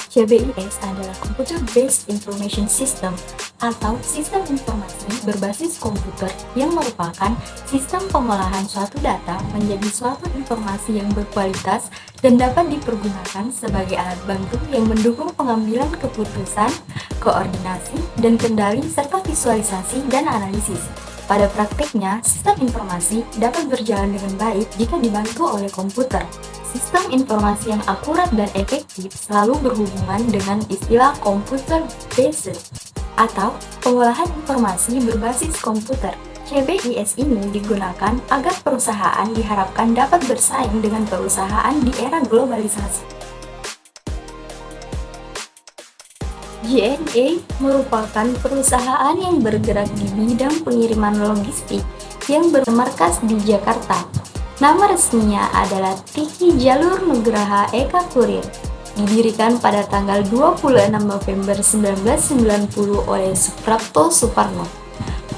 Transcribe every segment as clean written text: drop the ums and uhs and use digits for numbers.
CBIS adalah Computer Based Information System atau sistem informasi berbasis komputer yang merupakan sistem pengolahan suatu data menjadi suatu informasi yang berkualitas dan dapat dipergunakan sebagai alat bantu yang mendukung pengambilan keputusan, koordinasi, dan kendali serta visualisasi dan analisis. Pada praktiknya, sistem informasi dapat berjalan dengan baik jika dibantu oleh komputer. Sistem informasi yang akurat dan efektif selalu berhubungan dengan istilah computer based atau pengolahan informasi berbasis komputer. CBIS ini digunakan agar perusahaan diharapkan dapat bersaing dengan perusahaan di era globalisasi. JNE merupakan perusahaan yang bergerak di bidang pengiriman logistik yang bermarkas di Jakarta. Nama resminya adalah Tiki Jalur Nugraha Eka Kurir. Didirikan pada tanggal 26 November 1990 oleh Suprapto Suparno.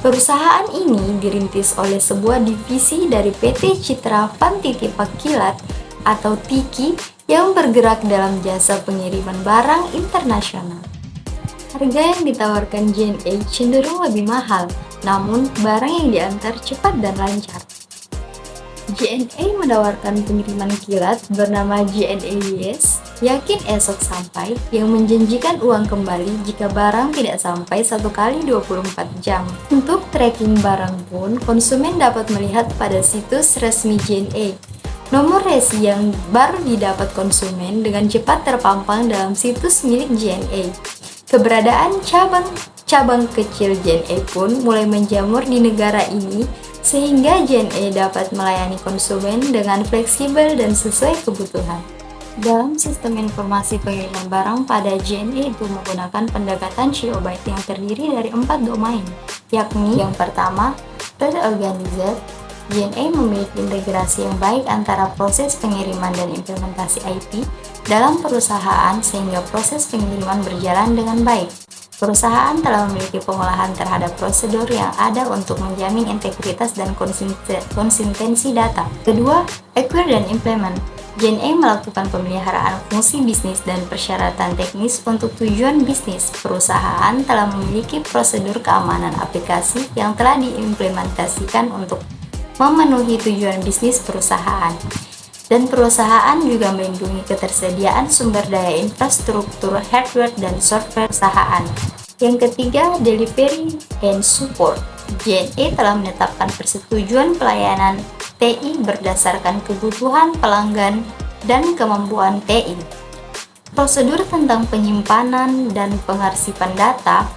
Perusahaan ini dirintis oleh sebuah divisi dari PT Citra Fantitipa Kilat atau Tiki yang bergerak dalam jasa pengiriman barang internasional. Harga yang ditawarkan JNE cenderung lebih mahal, namun barang yang diantar cepat dan lancar. JNE menawarkan pengiriman kilat bernama JNE Yes, yakin esok sampai, yang menjanjikan uang kembali jika barang tidak sampai 1 kali 24 jam. Untuk tracking barang pun, konsumen dapat melihat pada situs resmi JNE. Nomor resi yang baru didapat konsumen dengan cepat terpampang dalam situs milik JNE. Keberadaan cabang kecil JNE pun mulai menjamur di negara ini, sehingga JNE dapat melayani konsumen dengan fleksibel dan sesuai kebutuhan. Dalam sistem informasi pengiriman barang pada JNE itu menggunakan pendekatan Shiobite yang terdiri dari 4 domain, yakni yang pertama, Trade Organizer. JNE memiliki integrasi yang baik antara proses pengiriman dan implementasi IT dalam perusahaan sehingga proses pengiriman berjalan dengan baik. Perusahaan telah memiliki pengolahan terhadap prosedur yang ada untuk menjamin integritas dan konsistensi data. Kedua, Acquire dan Implement. JNE melakukan pemeliharaan fungsi bisnis dan persyaratan teknis untuk tujuan bisnis. Perusahaan telah memiliki prosedur keamanan aplikasi yang telah diimplementasikan untuk memenuhi tujuan bisnis perusahaan. Dan perusahaan juga melindungi ketersediaan sumber daya infrastruktur, hardware, dan software perusahaan. Yang ketiga, Delivery and Support. JNE telah menetapkan persetujuan pelayanan TI berdasarkan kebutuhan pelanggan dan kemampuan TI. Prosedur tentang penyimpanan dan pengarsipan data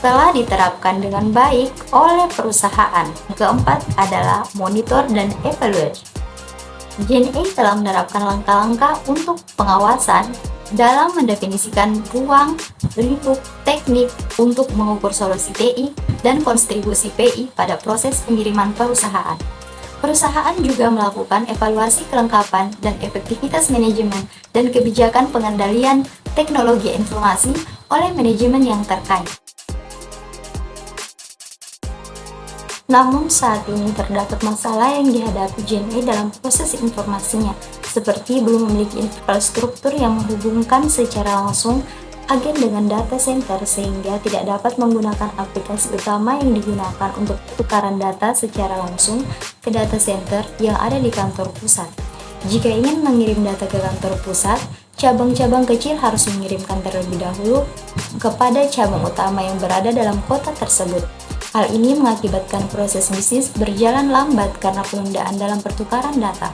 telah diterapkan dengan baik oleh perusahaan. Keempat adalah Monitor dan Evaluate. JNE telah menerapkan langkah-langkah untuk pengawasan dalam mendefinisikan ruang, lingkup, teknik untuk mengukur solusi TI dan kontribusi PI pada proses pengiriman perusahaan. Perusahaan juga melakukan evaluasi kelengkapan dan efektivitas manajemen dan kebijakan pengendalian teknologi informasi oleh manajemen yang terkait. Namun saat ini terdapat masalah yang dihadapi JNE dalam proses informasinya, seperti belum memiliki infrastruktur yang menghubungkan secara langsung agen dengan data center sehingga tidak dapat menggunakan aplikasi utama yang digunakan untuk pertukaran data secara langsung ke data center yang ada di kantor pusat. Jika ingin mengirim data ke kantor pusat, cabang-cabang kecil harus mengirimkan terlebih dahulu kepada cabang utama yang berada dalam kota tersebut. Hal ini mengakibatkan proses bisnis berjalan lambat karena penundaan dalam pertukaran data.